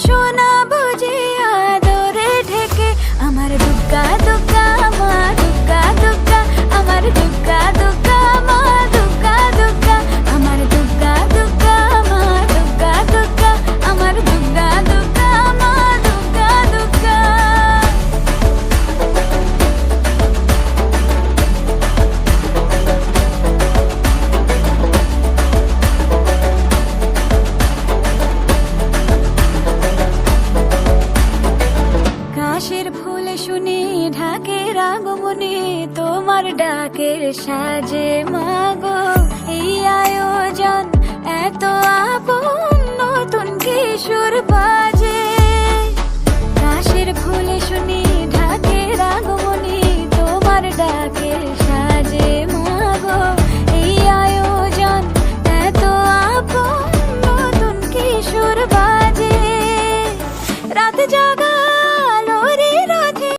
সোনা বুঝি আদরে ঢেকে আমার দুগ্গা দুগ্গা মা দুগ্গা দুগ্গা আমার দুগ্গা দুগ্গা মা দুগ্গা দুগ্গা আমার দুগ্গা দুগ্গা মা দুগ্গা দুগ্গা আমার দুগ্গা দুগ্গা মা দুগ্গা দুগ্গা। কাশের ফুলে শুনি ঢাকের আগমনে তোমার ডাকের সাজে মাগো এই আয়োজন এত আপন নতুন কিশোর বাজে। কাশের ফুলে শুনি ঢাকের আগমনে তোমার ডাকের সাজে মাগো এই আয়োজন এত আপন নতুন কিশোর বাজে। রাত জাগা